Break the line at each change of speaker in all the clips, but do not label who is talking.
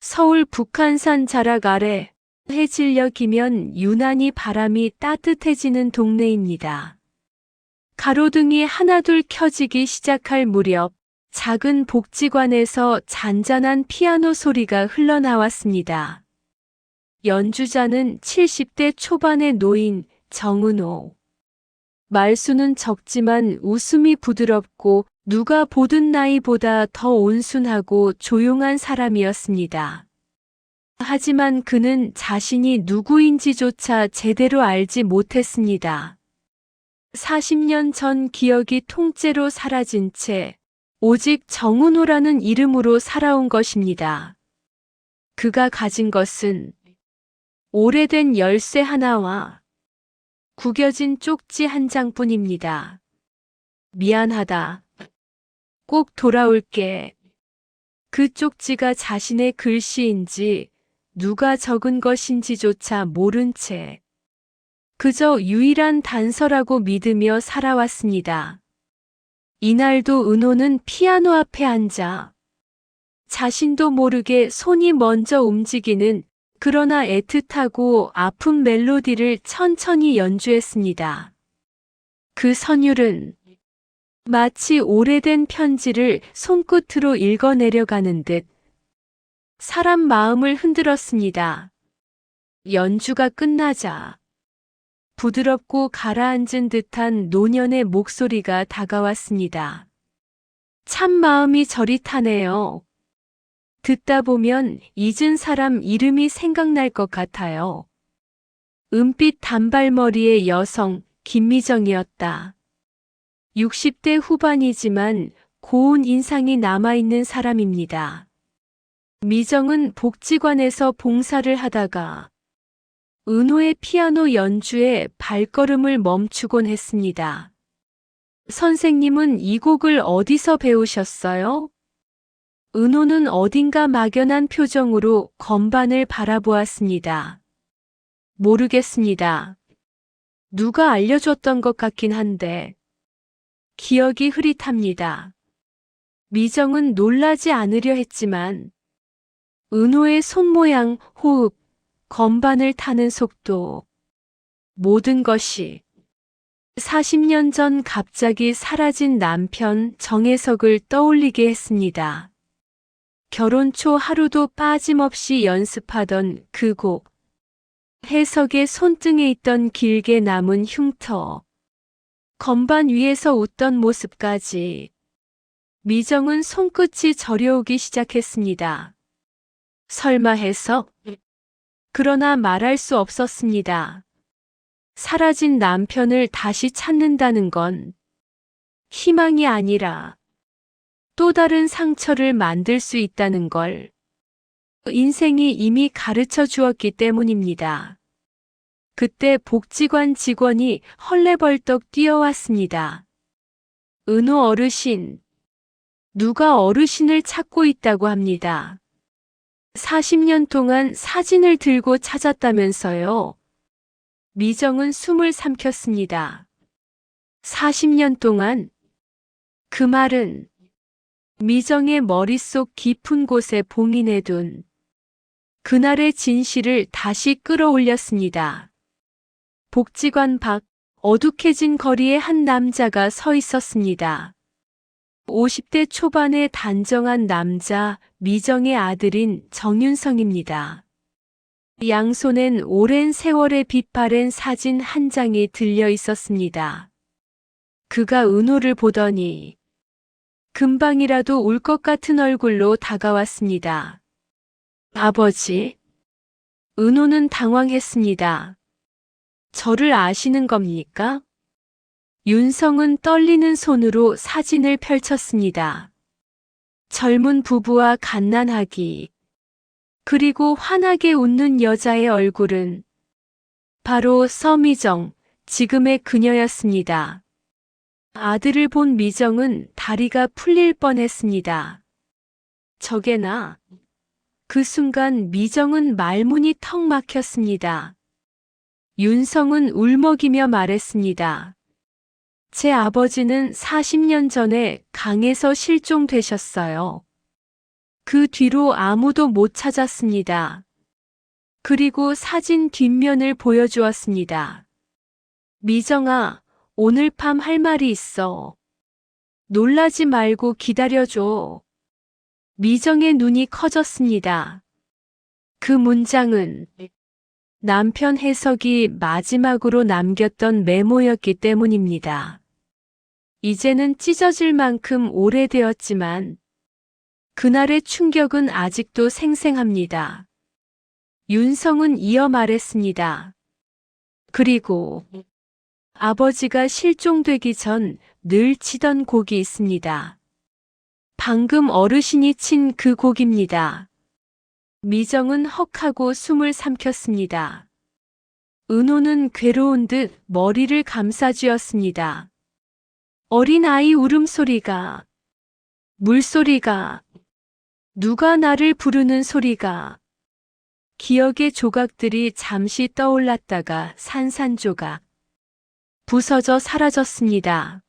서울 북한산 자락 아래 해질녘이면 유난히 바람이 따뜻해지는 동네입니다. 가로등이 하나둘 켜지기 시작할 무렵 작은 복지관에서 잔잔한 피아노 소리가 흘러나왔습니다. 연주자는 70대 초반의 노인 정은호. 말수는 적지만 웃음이 부드럽고 누가 보던 나이보다 더 온순하고 조용한 사람이었습니다. 하지만 그는 자신이 누구인지조차 제대로 알지 못했습니다. 40년 전 기억이 통째로 사라진 채 오직 정은호라는 이름으로 살아온 것입니다. 그가 가진 것은 오래된 열쇠 하나와 구겨진 쪽지 한 장뿐입니다. 미안하다. 꼭 돌아올게. 그 쪽지가 자신의 글씨인지 누가 적은 것인지조차 모른 채 그저 유일한 단서라고 믿으며 살아왔습니다. 이날도 은호는 피아노 앞에 앉아 자신도 모르게 손이 먼저 움직이는 그러나 애틋하고 아픈 멜로디를 천천히 연주했습니다. 그 선율은 마치 오래된 편지를 손끝으로 읽어내려가는 듯 사람 마음을 흔들었습니다. 연주가 끝나자 부드럽고 가라앉은 듯한 노년의 목소리가 다가왔습니다. 참 마음이 저릿하네요. 듣다 보면 잊은 사람 이름이 생각날 것 같아요. 은빛 단발머리의 여성 김미정이었다. 60대 후반이지만 고운 인상이 남아있는 사람입니다. 미정은 복지관에서 봉사를 하다가 은호의 피아노 연주에 발걸음을 멈추곤 했습니다. 선생님은 이 곡을 어디서 배우셨어요? 은호는 어딘가 막연한 표정으로 건반을 바라보았습니다. 모르겠습니다. 누가 알려줬던 것 같긴 한데 기억이 흐릿합니다. 미정은 놀라지 않으려 했지만 은호의 손모양, 호흡, 건반을 타는 속도, 모든 것이 40년 전 갑자기 사라진 남편 정혜석을 떠올리게 했습니다. 결혼 초 하루도 빠짐없이 연습하던 그 곡, 혜석의 손등에 있던 길게 남은 흉터, 건반 위에서 웃던 모습까지 미정은 손끝이 저려오기 시작했습니다. 설마 혜석? 그러나 말할 수 없었습니다. 사라진 남편을 다시 찾는다는 건 희망이 아니라 또 다른 상처를 만들 수 있다는 걸 인생이 이미 가르쳐 주었기 때문입니다. 그때 복지관 직원이 헐레벌떡 뛰어왔습니다. 은호 어르신, 누가 어르신을 찾고 있다고 합니다. 40년 동안 사진을 들고 찾았다면서요. 미정은 숨을 삼켰습니다. 40년 동안? 그 말은 미정의 머릿속 깊은 곳에 봉인해둔 그날의 진실을 다시 끌어올렸습니다. 복지관 밖 어둑해진 거리에 한 남자가 서 있었습니다. 50대 초반의 단정한 남자, 미정의 아들인 정윤성입니다. 양손엔 오랜 세월의 빛 바랜 사진 한 장이 들려 있었습니다. 그가 은호를 보더니 금방이라도 울 것 같은 얼굴로 다가왔습니다. 아버지. 은호는 당황했습니다. 저를 아시는 겁니까? 윤성은 떨리는 손으로 사진을 펼쳤습니다. 젊은 부부와 갓난아기, 그리고 환하게 웃는 여자의 얼굴은 바로 서미정, 지금의 그녀였습니다. 아들을 본 미정은 다리가 풀릴 뻔했습니다. 저게 나. 그 순간 미정은 말문이 턱 막혔습니다. 윤성은 울먹이며 말했습니다. 제 아버지는 40년 전에 강에서 실종되셨어요. 그 뒤로 아무도 못 찾았습니다. 그리고 사진 뒷면을 보여주었습니다. 미정아, 오늘 밤 할 말이 있어. 놀라지 말고 기다려줘. 미정의 눈이 커졌습니다. 그 문장은 남편 해석이 마지막으로 남겼던 메모였기 때문입니다. 이제는 찢어질 만큼 오래되었지만 그날의 충격은 아직도 생생합니다. 윤성은 이어 말했습니다. 그리고 아버지가 실종되기 전 늘 치던 곡이 있습니다. 방금 어르신이 친 그 곡입니다. 미정은 헉하고 숨을 삼켰습니다. 은호는 괴로운 듯 머리를 감싸쥐었습니다. 어린아이 울음소리가, 물소리가, 누가 나를 부르는 소리가, 기억의 조각들이 잠시 떠올랐다가 산산조각, 부서져 사라졌습니다.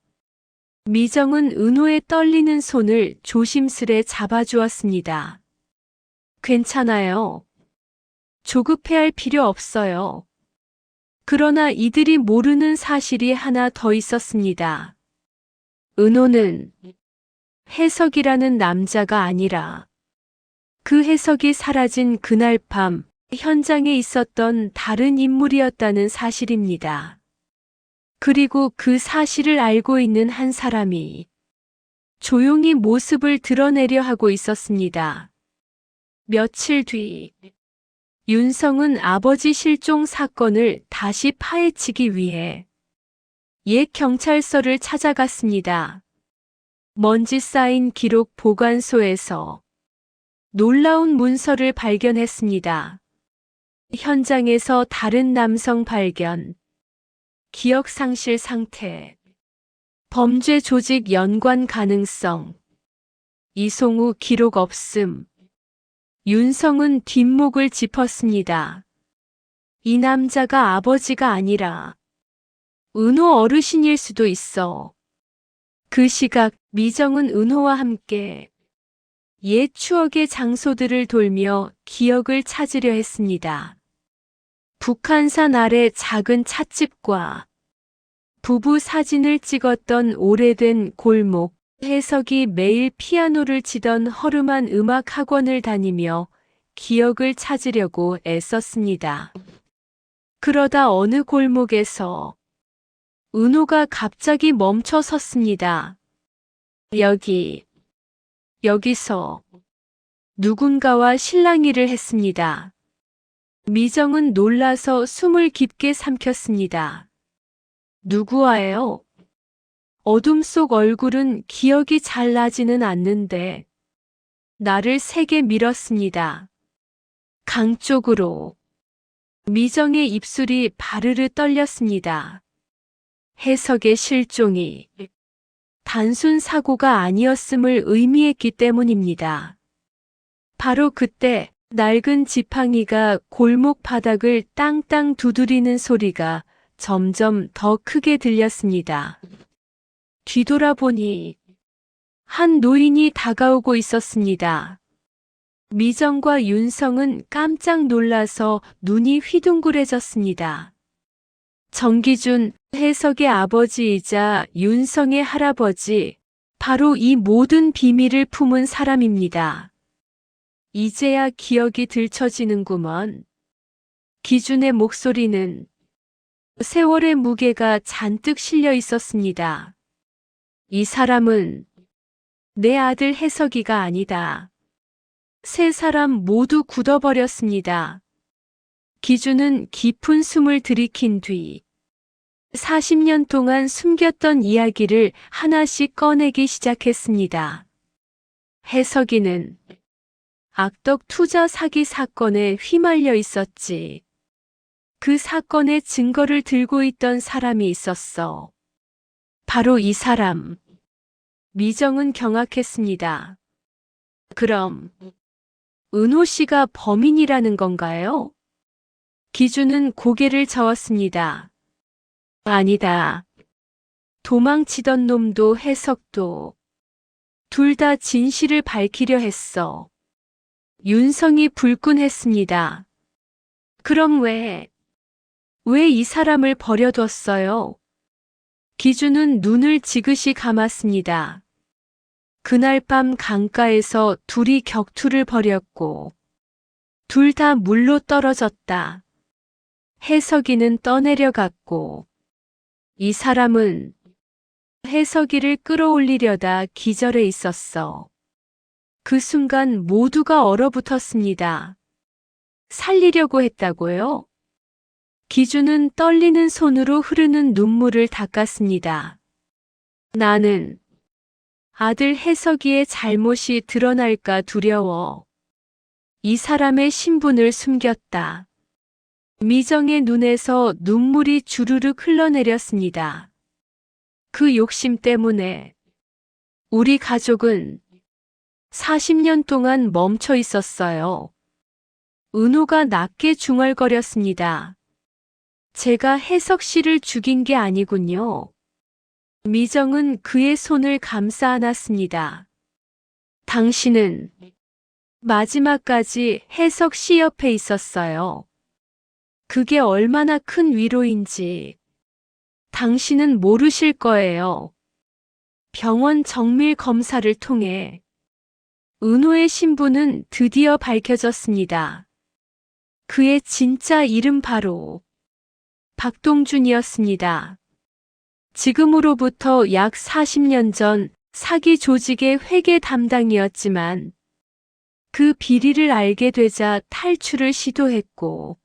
미정은 은호의 떨리는 손을 조심스레 잡아주었습니다. 괜찮아요. 조급해할 필요 없어요. 그러나 이들이 모르는 사실이 하나 더 있었습니다. 은호는 해석이라는 남자가 아니라 그 해석이 사라진 그날 밤 현장에 있었던 다른 인물이었다는 사실입니다. 그리고 그 사실을 알고 있는 한 사람이 조용히 모습을 드러내려 하고 있었습니다. 며칠 뒤, 윤성은 아버지 실종 사건을 다시 파헤치기 위해 옛 경찰서를 찾아갔습니다. 먼지 쌓인 기록 보관소에서 놀라운 문서를 발견했습니다. 현장에서 다른 남성 발견, 기억 상실 상태, 범죄 조직 연관 가능성, 이송우 기록 없음. 윤성은 뒷목을 짚었습니다. 이 남자가 아버지가 아니라 은호 어르신일 수도 있어. 그 시각 미정은 은호와 함께 옛 추억의 장소들을 돌며 기억을 찾으려 했습니다. 북한산 아래 작은 찻집과 부부 사진을 찍었던 오래된 골목, 해석이 매일 피아노를 치던 허름한 음악 학원을 다니며 기억을 찾으려고 애썼습니다. 그러다 어느 골목에서 은호가 갑자기 멈춰 섰습니다. 여기서 누군가와 실랑이를 했습니다. 미정은 놀라서 숨을 깊게 삼켰습니다. 누구와요? 어둠 속 얼굴은 기억이 잘 나지는 않는데 나를 세게 밀었습니다. 강 쪽으로. 미정의 입술이 바르르 떨렸습니다. 해석의 실종이 단순 사고가 아니었음을 의미했기 때문입니다. 바로 그때 낡은 지팡이가 골목 바닥을 땅땅 두드리는 소리가 점점 더 크게 들렸습니다. 뒤돌아보니 한 노인이 다가오고 있었습니다. 미정과 윤성은 깜짝 놀라서 눈이 휘둥그레졌습니다. 정기준, 해석의 아버지이자 윤성의 할아버지, 바로 이 모든 비밀을 품은 사람입니다. 이제야 기억이 들춰지는구먼. 기준의 목소리는 세월의 무게가 잔뜩 실려 있었습니다. 이 사람은 내 아들 해석이가 아니다. 세 사람 모두 굳어버렸습니다. 기준은 깊은 숨을 들이킨 뒤 40년 동안 숨겼던 이야기를 하나씩 꺼내기 시작했습니다. 해석이는 악덕 투자 사기 사건에 휘말려 있었지. 그 사건의 증거를 들고 있던 사람이 있었어. 바로 이 사람. 미정은 경악했습니다. 그럼 은호 씨가 범인이라는 건가요? 기준은 고개를 저었습니다. 아니다. 도망치던 놈도 해석도 둘 다 진실을 밝히려 했어. 윤성이 불끈했습니다. 그럼 왜 이 사람을 버려뒀어요? 기준은 눈을 지그시 감았습니다. 그날 밤 강가에서 둘이 격투를 벌였고 둘 다 물로 떨어졌다. 해석이는 떠내려갔고 이 사람은 해석이를 끌어올리려다 기절해 있었어. 그 순간 모두가 얼어붙었습니다. 살리려고 했다고요? 기준은 떨리는 손으로 흐르는 눈물을 닦았습니다. 나는 아들 해석이의 잘못이 드러날까 두려워 이 사람의 신분을 숨겼다. 미정의 눈에서 눈물이 주르륵 흘러내렸습니다. 그 욕심 때문에 우리 가족은 40년 동안 멈춰 있었어요. 은호가 낮게 중얼거렸습니다. 제가 혜석 씨를 죽인 게 아니군요. 미정은 그의 손을 감싸 안았습니다. 당신은 마지막까지 혜석 씨 옆에 있었어요. 그게 얼마나 큰 위로인지 당신은 모르실 거예요. 병원 정밀 검사를 통해 은호의 신분은 드디어 밝혀졌습니다. 그의 진짜 이름 바로 박동준이었습니다. 지금으로부터 약 40년 전 사기 조직의 회계 담당이었지만 그 비리를 알게 되자 탈출을 시도했고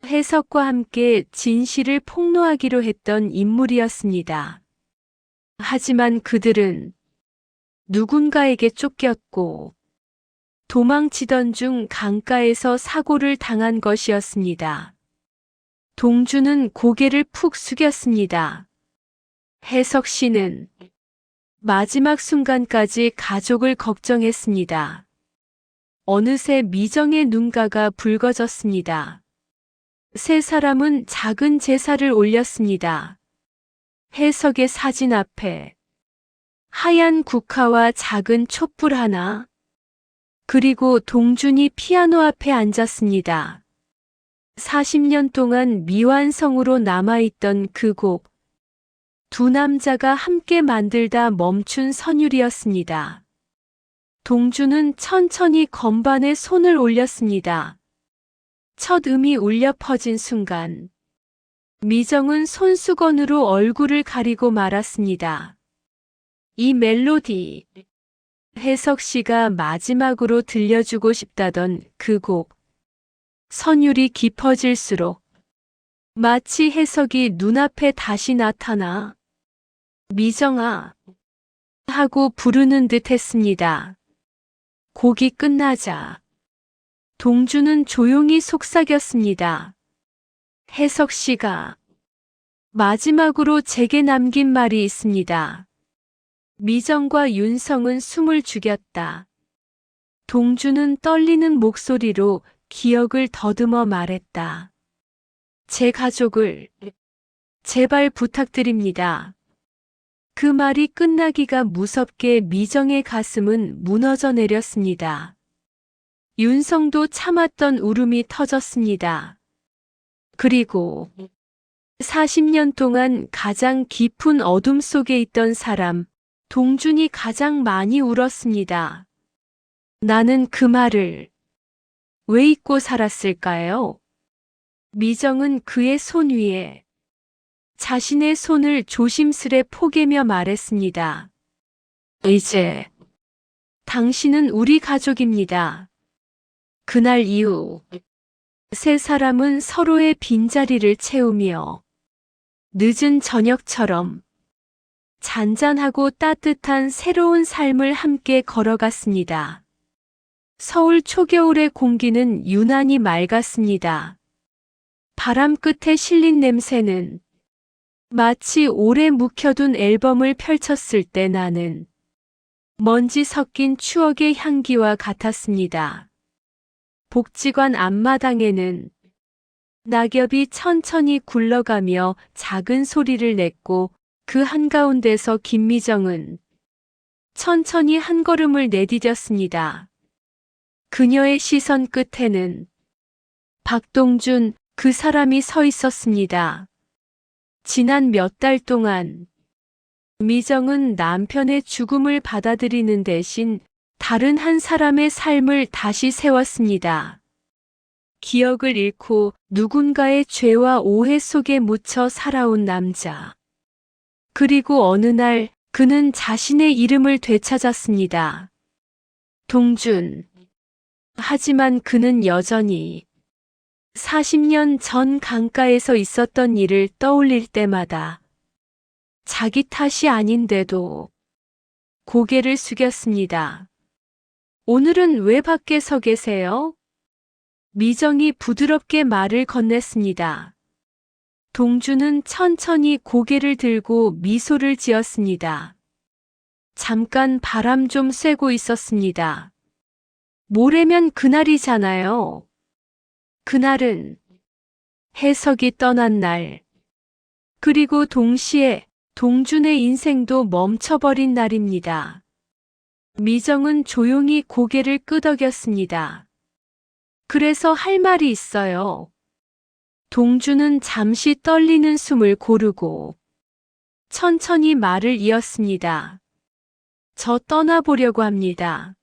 해석과 함께 진실을 폭로하기로 했던 인물이었습니다. 하지만 그들은 누군가에게 쫓겼고 도망치던 중 강가에서 사고를 당한 것이었습니다. 동주는 고개를 푹 숙였습니다. 혜석 씨는 마지막 순간까지 가족을 걱정했습니다. 어느새 미정의 눈가가 붉어졌습니다. 세 사람은 작은 제사를 올렸습니다. 혜석의 사진 앞에 하얀 국화와 작은 촛불 하나, 그리고 동준이 피아노 앞에 앉았습니다. 40년 동안 미완성으로 남아있던 그 곡, 두 남자가 함께 만들다 멈춘 선율이었습니다. 동준은 천천히 건반에 손을 올렸습니다. 첫 음이 울려 퍼진 순간 미정은 손수건으로 얼굴을 가리고 말았습니다. 이 멜로디, 혜석 씨가 마지막으로 들려주고 싶다던 그 곡. 선율이 깊어질수록 마치 혜석이 눈앞에 다시 나타나 미정아 하고 부르는 듯 했습니다. 곡이 끝나자 동주는 조용히 속삭였습니다. 혜석 씨가 마지막으로 제게 남긴 말이 있습니다. 미정과 윤성은 숨을 죽였다. 동주는 떨리는 목소리로 기억을 더듬어 말했다. 제 가족을 제발 부탁드립니다. 그 말이 끝나기가 무섭게 미정의 가슴은 무너져 내렸습니다. 윤성도 참았던 울음이 터졌습니다. 그리고 40년 동안 가장 깊은 어둠 속에 있던 사람, 동준이 가장 많이 울었습니다. 나는 그 말을 왜 잊고 살았을까요? 미정은 그의 손 위에 자신의 손을 조심스레 포개며 말했습니다. 이제 당신은 우리 가족입니다. 그날 이후 세 사람은 서로의 빈자리를 채우며 늦은 저녁처럼 잔잔하고 따뜻한 새로운 삶을 함께 걸어갔습니다. 서울 초겨울의 공기는 유난히 맑았습니다. 바람 끝에 실린 냄새는 마치 오래 묵혀둔 앨범을 펼쳤을 때 나는 먼지 섞인 추억의 향기와 같았습니다. 복지관 앞마당에는 낙엽이 천천히 굴러가며 작은 소리를 냈고 그 한가운데서 김미정은 천천히 한 걸음을 내디뎠습니다. 그녀의 시선 끝에는 박동준, 그 사람이 서 있었습니다. 지난 몇 달 동안 미정은 남편의 죽음을 받아들이는 대신 다른 한 사람의 삶을 다시 세웠습니다. 기억을 잃고 누군가의 죄와 오해 속에 묻혀 살아온 남자. 그리고 어느 날 그는 자신의 이름을 되찾았습니다. 동준. 하지만 그는 여전히 40년 전 강가에서 있었던 일을 떠올릴 때마다 자기 탓이 아닌데도 고개를 숙였습니다. 오늘은 왜 밖에 서 계세요? 미정이 부드럽게 말을 건넸습니다. 동주는 천천히 고개를 들고 미소를 지었습니다. 잠깐 바람 좀 쐬고 있었습니다. 모레면 그날이잖아요. 그날은 해석이 떠난 날, 그리고 동시에 동준의 인생도 멈춰버린 날입니다. 미정은 조용히 고개를 끄덕였습니다. 그래서 할 말이 있어요. 동준은 잠시 떨리는 숨을 고르고 천천히 말을 이었습니다. 저 떠나보려고 합니다.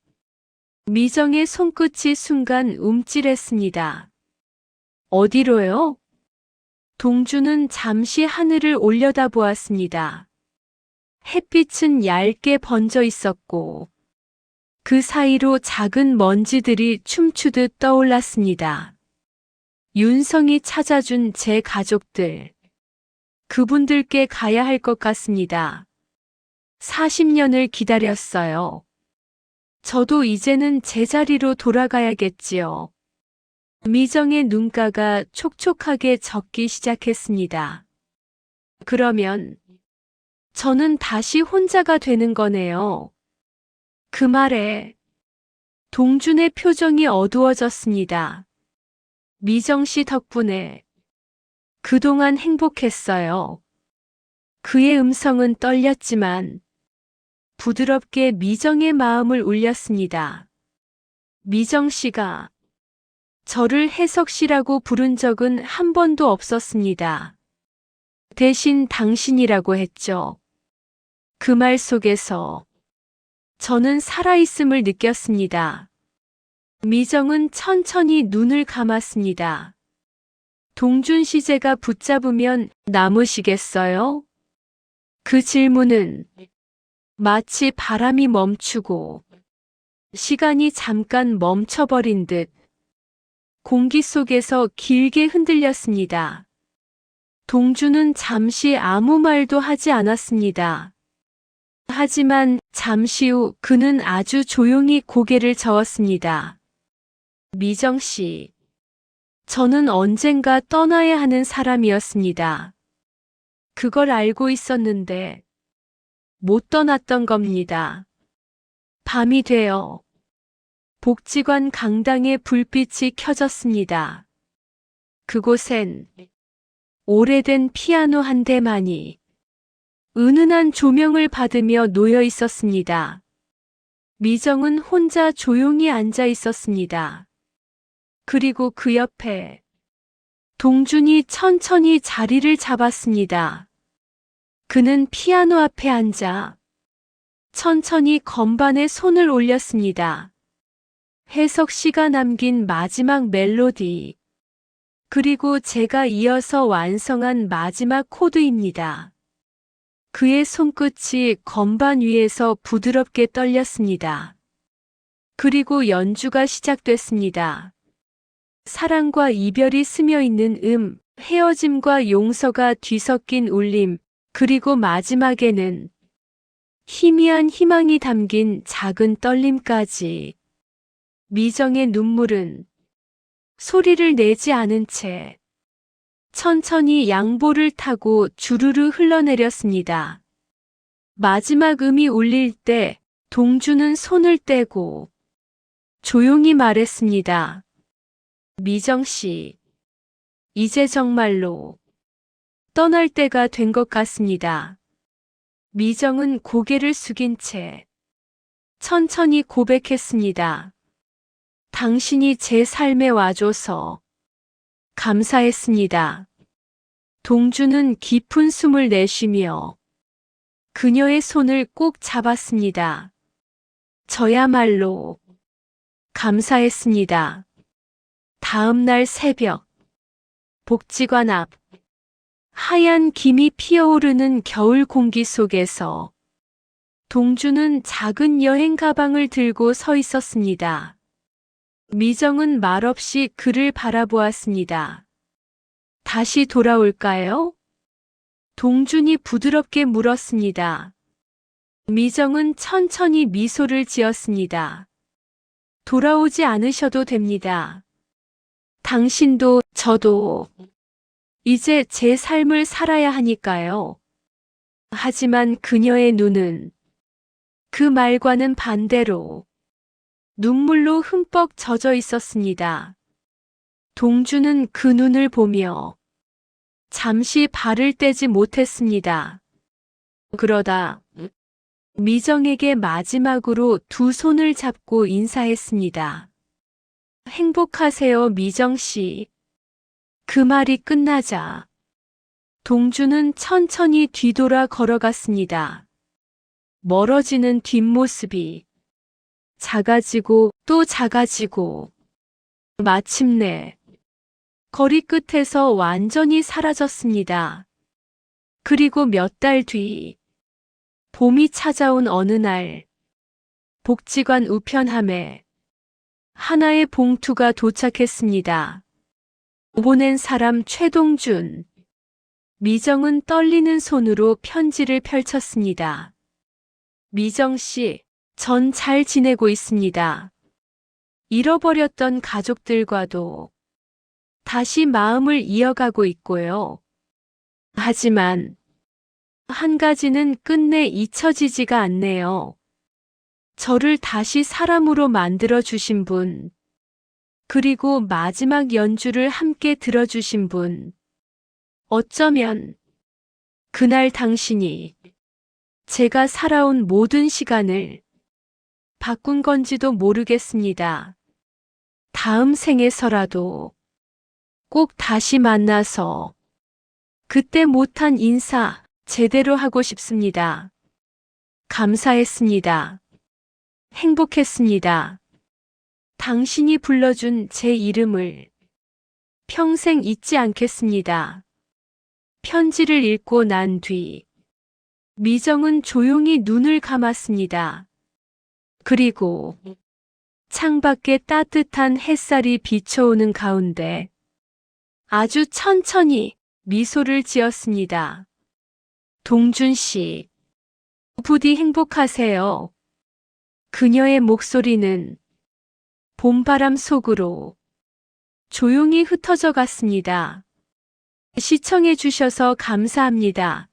미정의 손끝이 순간 움찔했습니다. 어디로요? 동준은 잠시 하늘을 올려다보았습니다. 햇빛은 얇게 번져 있었고 그 사이로 작은 먼지들이 춤추듯 떠올랐습니다. 윤성이 찾아준 제 가족들. 그분들께 가야 할 것 같습니다. 40년을 기다렸어요. 저도 이제는 제자리로 돌아가야겠지요. 미정의 눈가가 촉촉하게 젖기 시작했습니다. 그러면 저는 다시 혼자가 되는 거네요. 그 말에 동준의 표정이 어두워졌습니다. 미정 씨 덕분에 그동안 행복했어요. 그의 음성은 떨렸지만 부드럽게 미정의 마음을 울렸습니다. 미정 씨가 저를 혜석 씨라고 부른 적은 한 번도 없었습니다. 대신 당신이라고 했죠. 그 말 속에서 저는 살아있음을 느꼈습니다. 미정은 천천히 눈을 감았습니다. 동준 씨 제가 붙잡으면 남으시겠어요? 그 질문은 마치 바람이 멈추고 시간이 잠깐 멈춰버린 듯 공기 속에서 길게 흔들렸습니다. 동준은 잠시 아무 말도 하지 않았습니다. 하지만 잠시 후 그는 아주 조용히 고개를 저었습니다. 미정 씨, 저는 언젠가 떠나야 하는 사람이었습니다. 그걸 알고 있었는데 못 떠났던 겁니다. 밤이 되어 복지관 강당의 불빛이 켜졌습니다. 그곳엔 오래된 피아노 한 대만이 은은한 조명을 받으며 놓여 있었습니다. 미정은 혼자 조용히 앉아 있었습니다. 그리고 그 옆에 동준이 천천히 자리를 잡았습니다. 그는 피아노 앞에 앉아 천천히 건반에 손을 올렸습니다. 혜석 씨가 남긴 마지막 멜로디, 그리고 제가 이어서 완성한 마지막 코드입니다. 그의 손끝이 건반 위에서 부드럽게 떨렸습니다. 그리고 연주가 시작됐습니다. 사랑과 이별이 스며있는 헤어짐과 용서가 뒤섞인 울림, 그리고 마지막에는 희미한 희망이 담긴 작은 떨림까지. 미정의 눈물은 소리를 내지 않은 채 천천히 양보를 타고 주르르 흘러내렸습니다. 마지막 음이 울릴 때 동주는 손을 떼고 조용히 말했습니다. 미정 씨, 이제 정말로 떠날 때가 된 것 같습니다. 미정은 고개를 숙인 채 천천히 고백했습니다. 당신이 제 삶에 와줘서 감사했습니다. 동주는 깊은 숨을 내쉬며 그녀의 손을 꼭 잡았습니다. 저야말로 감사했습니다. 다음 날 새벽, 복지관 앞, 하얀 김이 피어오르는 겨울 공기 속에서 동주는 작은 여행 가방을 들고 서 있었습니다. 미정은 말없이 그를 바라보았습니다. 다시 돌아올까요? 동준이 부드럽게 물었습니다. 미정은 천천히 미소를 지었습니다. 돌아오지 않으셔도 됩니다. 당신도 저도 이제 제 삶을 살아야 하니까요. 하지만 그녀의 눈은 그 말과는 반대로 눈물로 흠뻑 젖어 있었습니다. 동주는 그 눈을 보며 잠시 발을 떼지 못했습니다. 그러다 미정에게 마지막으로 두 손을 잡고 인사했습니다. 행복하세요, 미정 씨. 그 말이 끝나자 동주는 천천히 뒤돌아 걸어갔습니다. 멀어지는 뒷모습이 작아지고 또 작아지고 마침내 거리 끝에서 완전히 사라졌습니다. 그리고 몇 달 뒤 봄이 찾아온 어느 날 복지관 우편함에 하나의 봉투가 도착했습니다. 보낸 사람 최동준. 미정은 떨리는 손으로 편지를 펼쳤습니다. 미정 씨, 전 잘 지내고 있습니다. 잃어버렸던 가족들과도 다시 마음을 이어가고 있고요. 하지만 한 가지는 끝내 잊혀지지가 않네요. 저를 다시 사람으로 만들어 주신 분, 그리고 마지막 연주를 함께 들어주신 분. 어쩌면 그날 당신이 제가 살아온 모든 시간을 바꾼 건지도 모르겠습니다. 다음 생에서라도 꼭 다시 만나서 그때 못한 인사 제대로 하고 싶습니다. 감사했습니다. 행복했습니다. 당신이 불러준 제 이름을 평생 잊지 않겠습니다. 편지를 읽고 난 뒤 미정은 조용히 눈을 감았습니다. 그리고 창밖에 따뜻한 햇살이 비춰오는 가운데 아주 천천히 미소를 지었습니다. 동준 씨, 부디 행복하세요. 그녀의 목소리는 봄바람 속으로 조용히 흩어져 갔습니다. 시청해 주셔서 감사합니다.